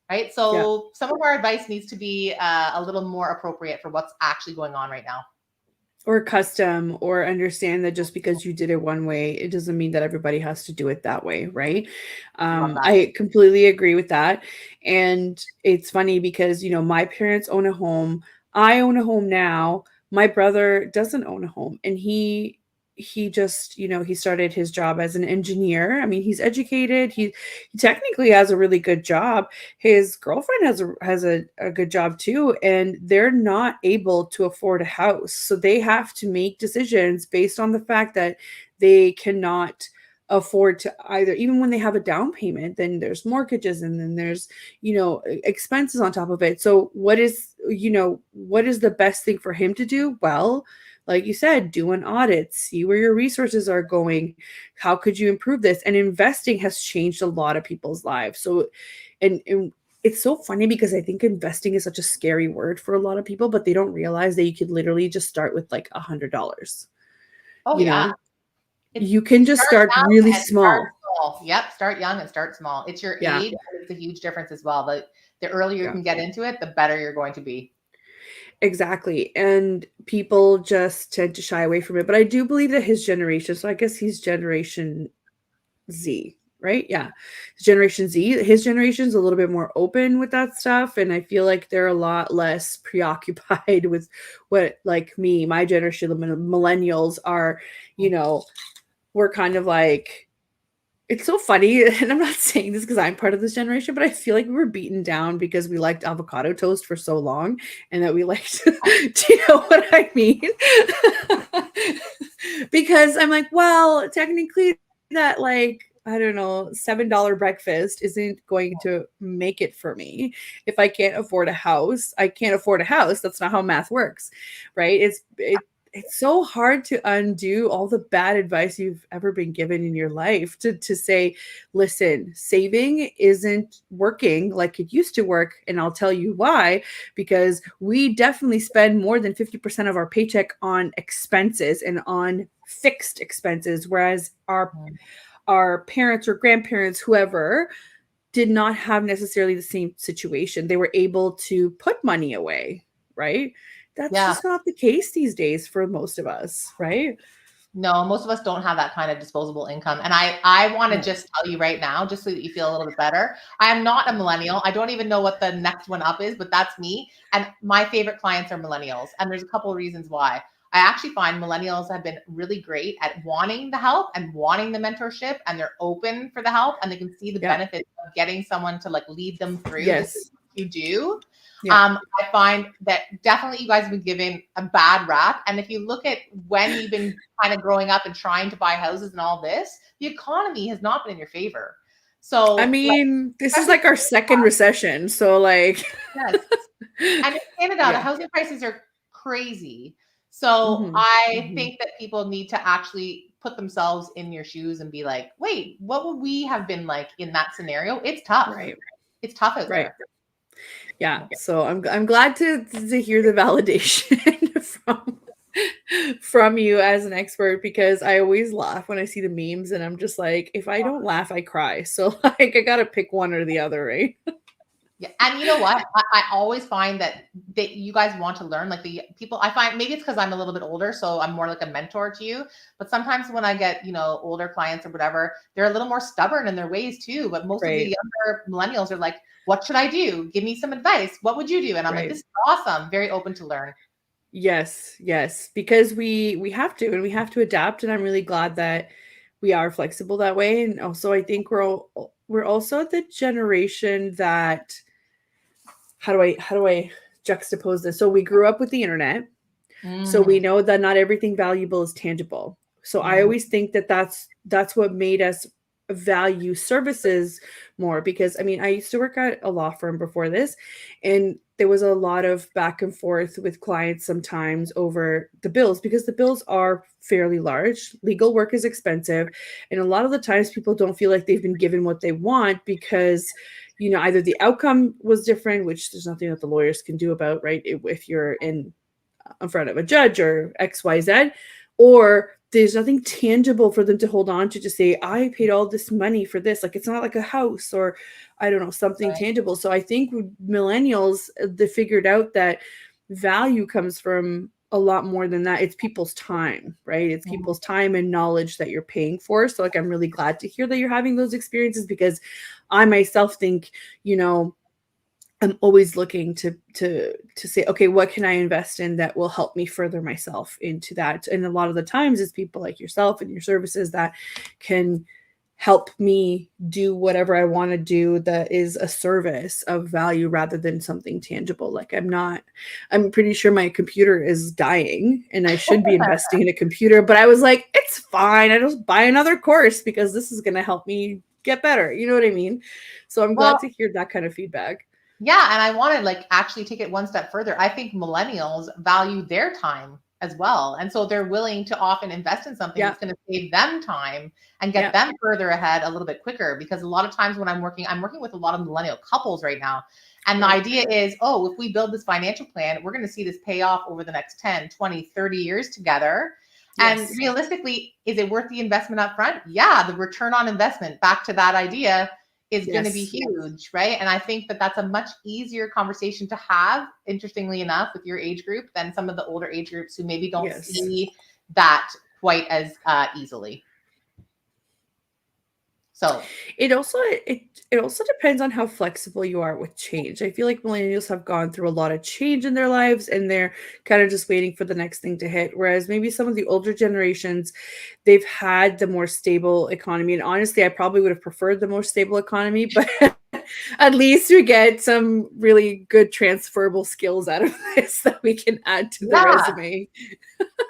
Right. Yeah. So some of our advice needs to be a little more appropriate for what's actually going on right now. Or custom, or understand that just because you did it one way, it doesn't mean that everybody has to do it that way, right? Love that. I completely agree with that. And it's funny because, my parents own a home. I own a home now. My brother doesn't own a home, and he just, he started his job as an engineer. I mean, he's educated. He technically has a really good job. His girlfriend has a good job too, and they're not able to afford a house. So they have to make decisions based on the fact that they cannot afford to either, even when they have a down payment, then there's mortgages, and then there's, expenses on top of it. So what is the best thing for him to do? Well, like you said, do an audit, see where your resources are going. How could you improve this? And investing has changed a lot of people's lives. So, and it's so funny because I think investing is such a scary word for a lot of people, but they don't realize that you could literally just start with like $100. Oh yeah. It's You can just start start young really and start small. small. Yep. Start young and start small. It's your Yeah. age. And it's a huge difference as well. The earlier you Yeah. can get into it, the better you're going to be. Exactly. And people just tend to shy away from it. But I do believe that his generation, so I guess he's Generation Z, right? Yeah. Generation Z, his generation's a little bit more open with that stuff. And I feel like they're a lot less preoccupied with what, like me, my generation, the millennials are, we're kind of like, it's so funny, and I'm not saying this because I'm part of this generation, but I feel like we were beaten down because we liked avocado toast for so long, and that we liked, do you know what I mean? Because I'm like, well, technically that, like, I don't know, $7 breakfast isn't going to make it for me. If I can't afford a house, I can't afford a house. That's not how math works, right? It's so hard to undo all the bad advice you've ever been given in your life, to say, listen, saving isn't working like it used to work. And I'll tell you why, because we definitely spend more than 50% of our paycheck on expenses and on fixed expenses, whereas our parents or grandparents, whoever, did not have necessarily the same situation. They were able to put money away, right? That's Yeah. just not the case these days for most of us, right? No, most of us don't have that kind of disposable income. And I want to No. just tell you right now, just so that you feel a little bit better. I am not a millennial. I don't even know what the next one up is, but that's me. And my favorite clients are millennials. And there's a couple of reasons why. I actually find millennials have been really great at wanting the help and wanting the mentorship, and they're open for the help, and they can see the Yeah. benefits of getting someone to like lead them through. Yes. This is what you do. Yeah. I find that definitely you guys have been given a bad rap. And if you look at when you've been kind of growing up and trying to buy houses and all this, the economy has not been in your favor. So, I mean, this is like our second recession. So, like, yes. And in Canada, the housing prices are crazy. So I think that people need to actually put themselves in your shoes and be like, wait, what would we have been like in that scenario? It's tough. Right. It's tough out there. Yeah. So I'm glad to hear the validation from you as an expert, because I always laugh when I see the memes, and I'm just like, if I don't laugh, I cry. So, like, I gotta pick one or the other, right? Yeah. And you know what? I always find that you guys want to learn. Like the people, I find maybe it's because I'm a little bit older, so I'm more like a mentor to you. But sometimes when I get, older clients or whatever, they're a little more stubborn in their ways too. But most of the younger millennials are like, what should I do? Give me some advice. What would you do? And I'm like, this is awesome. Very open to learn. Yes, because we have to, and we have to adapt. And I'm really glad that we are flexible that way. And also I think we're also the generation that, how do I juxtapose this? So we grew up with the internet. So we know that not everything valuable is tangible. So I always think that that's what made us value services more, because I mean, I used to work at a law firm before this, and there was a lot of back and forth with clients sometimes over the bills, because the bills are fairly large. Legal work is expensive, and a lot of the times people don't feel like they've been given what they want because, you know, either the outcome was different, which there's nothing that the lawyers can do about, right? If you're in front of a judge or XYZ, or there's nothing tangible for them to hold on to say, I paid all this money for this. Like, it's not like a house or I don't know, something tangible. So I think millennials, they figured out that value comes from a lot more than that. It's people's time, right? It's people's time and knowledge that you're paying for. So like, I'm really glad to hear that you're having those experiences, because I myself think, you know, I'm always looking to say, okay, what can I invest in that will help me further myself into that? And a lot of the times it's people like yourself and your services that can help me do whatever I want to do that is a service of value rather than something tangible. Like, I'm pretty sure my computer is dying and I should be investing in a computer, but I was like, it's fine. I just buy another course because this is going to help me get better. You know what I mean? So I'm glad to hear that kind of feedback. Yeah. And I want to like actually take it one step further. I think millennials value their time as well. And so they're willing to often invest in something that's going to save them time and get them further ahead a little bit quicker. Because a lot of times when I'm working with a lot of millennial couples right now. And the idea is, oh, if we build this financial plan, we're going to see this pay off over the next 10, 20, 30 years together. Yes. And realistically, is it worth the investment up front? Yeah, the return on investment, back to that idea, is going to be huge, right? And I think that that's a much easier conversation to have, interestingly enough, with your age group than some of the older age groups who maybe don't see that quite as easily. So it also depends on how flexible you are with change. I feel like millennials have gone through a lot of change in their lives and they're kind of just waiting for the next thing to hit. Whereas maybe some of the older generations, they've had the more stable economy. And honestly, I probably would have preferred the more stable economy, but at least we get some really good transferable skills out of this that we can add to the resume.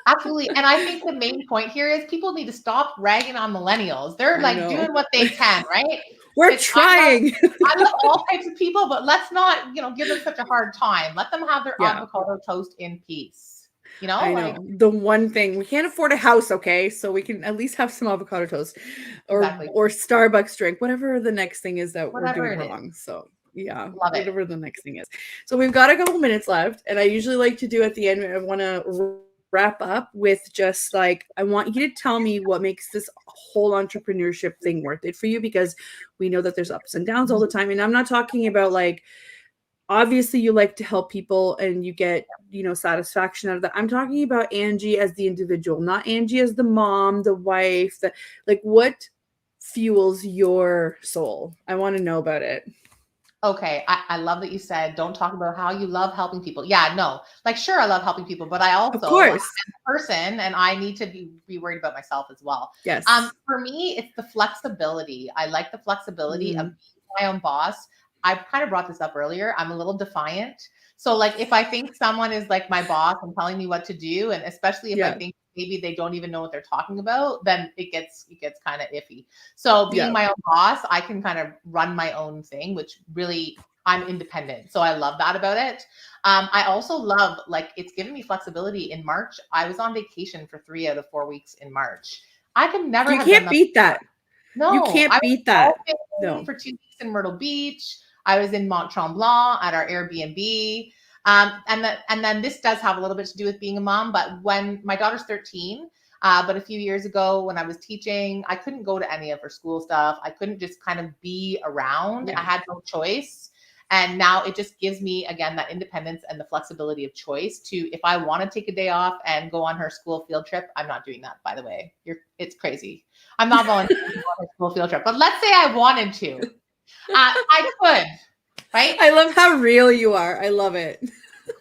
Absolutely. And I think the main point here is people need to stop ragging on millennials. They're like doing what they can, right? We're trying. I love all types of people, but let's not, give them such a hard time. Let them have their avocado toast in peace. I know. The one thing, we can't afford a house, okay? So we can at least have some avocado toast or Starbucks drink, whatever the next thing is that we're doing wrong. So whatever the next thing is. So we've got a couple minutes left, and I usually like to do at the end, I want to wrap up with just like, I want you to tell me what makes this whole entrepreneurship thing worth it for you, because we know that there's ups and downs all the time. And I'm not talking about like, obviously you like to help people and you get, satisfaction out of that. I'm talking about Angie as the individual, not Angie as the mom, the wife, like what fuels your soul? I want to know about it. Okay. I love that you said, don't talk about how you love helping people. Yeah, no, like, sure, I love helping people, but I also, of course, I'm a person and I need to be worried about myself as well. Yes. For me, it's the flexibility. I like the flexibility of being my own boss. I kind of brought this up earlier. I'm a little defiant. So like, if I think someone is like my boss and telling me what to do, and especially if I think maybe they don't even know what they're talking about, then it gets kind of iffy. So being my own boss, I can kind of run my own thing, which really, I'm independent. So I love that about it. I also love, like, it's given me flexibility. In March, I was on vacation for 3 out of 4 weeks in March. I could never. You can't beat that. No, you can't beat that. No. For 2 weeks in Myrtle Beach. I was in Mont Tremblant at our Airbnb. And then this does have a little bit to do with being a mom, but when my daughter's 13, but a few years ago when I was teaching, I couldn't go to any of her school stuff. I couldn't just kind of be around. I had no choice. And now it just gives me, again, that independence and the flexibility of choice to, if I want to take a day off and go on her school field trip, I'm not doing that, by the way. It's crazy. I'm not volunteering to go on her school field trip, but let's say I wanted to. I could, right? I love how real you are. I love it.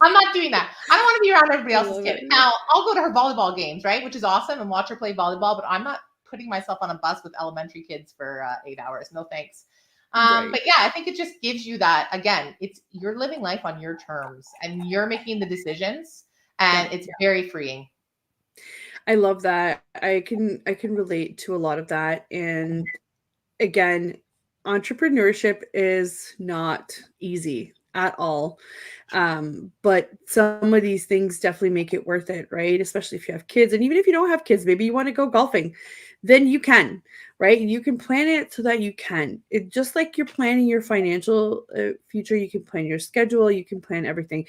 I'm not doing that. I don't want to be around everybody else's kid. Now, I'll go to her volleyball games, right? Which is awesome, and watch her play volleyball, but I'm not putting myself on a bus with elementary kids for 8 hours. No thanks. Right. But yeah, I think it just gives you that, again, you're living life on your terms and you're making the decisions, and it's very freeing. I love that. I can relate to a lot of that. And again, entrepreneurship is not easy at all. But some of these things definitely make it worth it, right? Especially if you have kids. And even if you don't have kids, maybe you want to go golfing, then you can, right? You can plan it so that you can. It just like you're planning your financial future, you can plan your schedule, you can plan everything.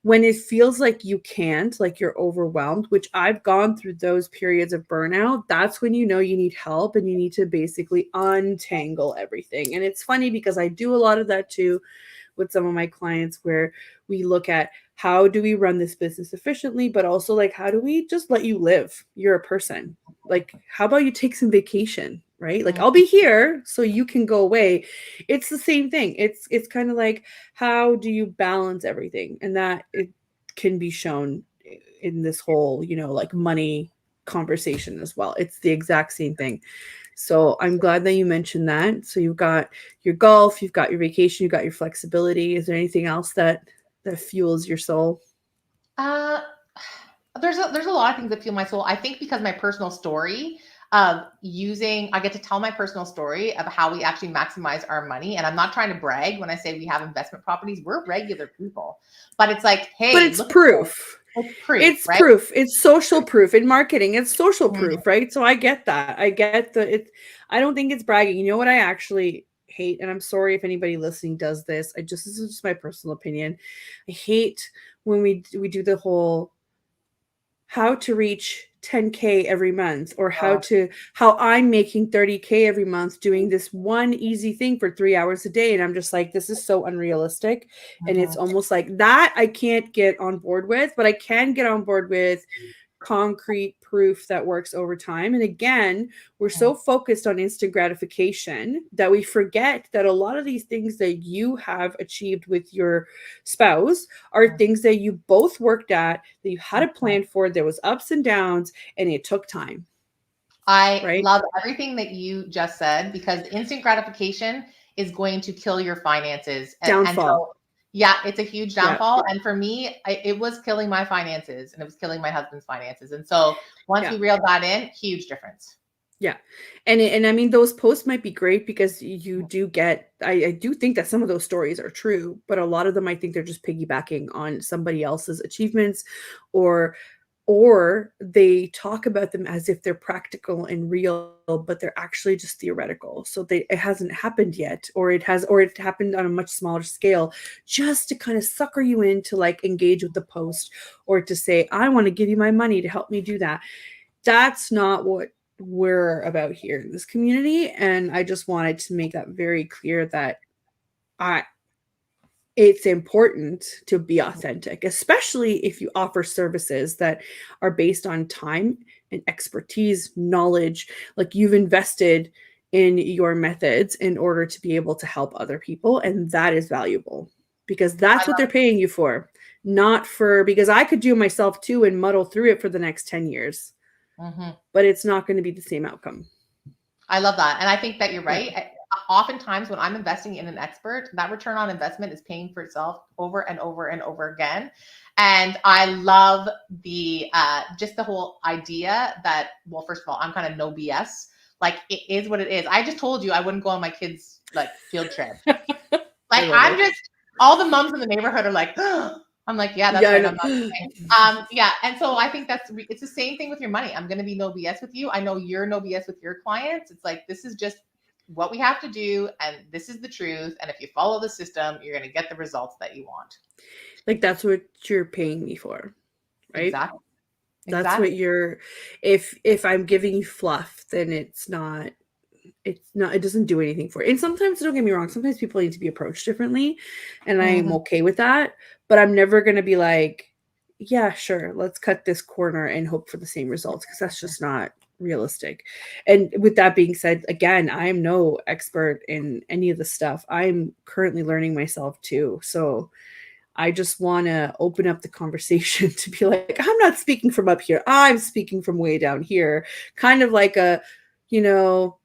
When it feels like you can't, like you're overwhelmed, which I've gone through those periods of burnout, that's when you know you need help and you need to basically untangle everything. And it's funny because I do a lot of that too with some of my clients, where we look at how do we run this business efficiently, but also like, how do we just let you live? You're a person. Like, how about you take some vacation, right? Like, I'll be here so you can go away. It's the same thing. It's kind of like, how do you balance everything? And that it can be shown in this whole, like money conversation as well. It's the exact same thing. So I'm glad that you mentioned that. So you've got your golf, you've got your vacation, you've got your flexibility. Is there anything else that fuels your soul? There's a lot of things that fuel my soul. I think because my personal story of I get to tell my personal story of how we actually maximize our money. And I'm not trying to brag when I say we have investment properties. We're regular people, but it's like, hey, but it's proof. It's right? proof. It's social proof. In marketing, it's social proof, right? So I get that. I get I don't think it's bragging. You know what I actually hate, and I'm sorry if anybody listening does this. This is just my personal opinion. I hate when we do the whole how to reach 10K every month, or how I'm making 30K every month doing this one easy thing for 3 hours a day. And I'm just like, this is so unrealistic. And it's almost like that I can't get on board with, but I can get on board with concrete proof that works over time. And again, we're so focused on instant gratification that we forget that a lot of these things that you have achieved with your spouse are things that you both worked at, that you had a plan for. There was ups and downs, and it took time. I love everything that you just said, because instant gratification is going to kill your finances. Downfall. Yeah, it's a huge downfall. And for me, it was killing my finances, and it was killing my husband's finances. And so once we reeled that in, huge difference. Yeah. And I mean, those posts might be great because you do get, I do think that some of those stories are true, but a lot of them, I think they're just piggybacking on somebody else's achievements, or they talk about them as if they're practical and real, but they're actually just theoretical. So it hasn't happened yet, or it happened on a much smaller scale, just to kind of sucker you in to like engage with the post, or to say, I want to give you my money to help me do that. That's not what we're about here in this community. And I just wanted to make that very clear, that it's important to be authentic, especially if you offer services that are based on time and expertise, knowledge, like you've invested in your methods in order to be able to help other people. And that is valuable, because that's what they're paying you for, not for, because I could do it myself too and muddle through it for the next 10 years, but it's not going to be the same outcome. I love that. And I think that you're right. Oftentimes when I'm investing in an expert, that return on investment is paying for itself over and over and over again. And I love the just the whole idea that, well, first of all, I'm kind of no BS. Like, it is what it is. I just told you I wouldn't go on my kids' like field trip. Like, I'm just, all the moms in the neighborhood are like, oh. I'm like, yeah, that's right. I'm not yeah. And so I think it's the same thing with your money. I'm going to be no BS with you. I know you're no BS with your clients. It's like, this is just what we have to do, and this is the truth. And if you follow the system, you're going to get the results that you want. Like, that's what you're paying me for, right? Exactly. That's what you're, if I'm giving you fluff, then it doesn't do anything for it. And sometimes, don't get me wrong, sometimes people need to be approached differently, and I'm okay with that, but I'm never going to be like, yeah, sure, let's cut this corner and hope for the same results, because that's just not realistic. And with that being said, again, I am no expert in any of the stuff. I'm currently learning myself too. So I just want to open up the conversation to be like, I'm not speaking from up here, I'm speaking from way down here, kind of like a you know,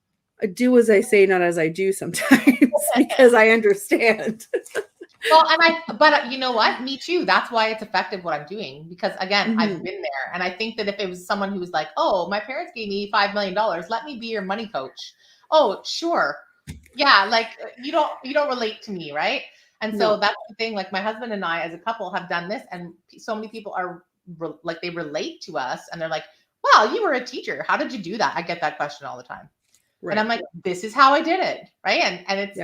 do as I say, not as I do sometimes, because I understand. Well, but you know what? Me too. That's why it's effective what I'm doing, because again, I've been there. And I think that if it was someone who was like, oh, my parents gave me $5 million, let me be your money coach. Oh, sure. Yeah. Like you don't relate to me. Right. And so that's the thing. Like my husband and I, as a couple, have done this, and so many people are like, they relate to us and they're like, well, you were a teacher. How did you do that? I get that question all the time. Right. And I'm like, this is how I did it. Right. And it's,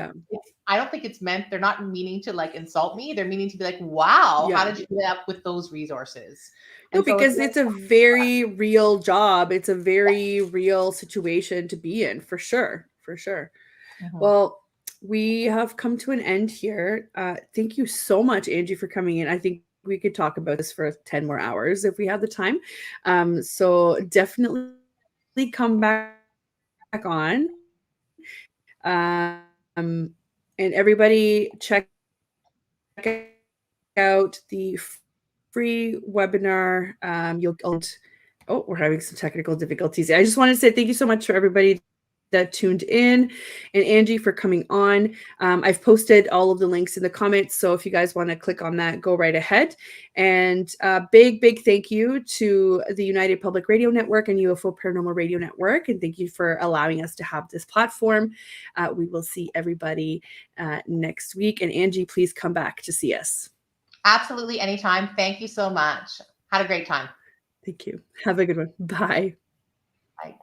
I don't think it's meant, they're not meaning to like insult me. They're meaning to be like, wow, how did you do that with those resources? No, because it's a very real job. It's a very real situation to be in, for sure. For sure. Well, we have come to an end here. Thank you so much, Angie, for coming in. I think we could talk about this for 10 more hours if we have the time. So definitely come back on. And everybody check out the free webinar. Oh, we're having some technical difficulties. I just want to say thank you so much for everybody that tuned in, and Angie for coming on. I've posted all of the links in the comments, so if you guys want to click on that, go right ahead. And big thank you to the United Public Radio Network and UFO Paranormal Radio Network, and thank you for allowing us to have this platform. We will see everybody next week, and Angie, please come back to see us. Absolutely, anytime. Thank you so much. Had a great time. Thank you. Have a good one. Bye. Bye.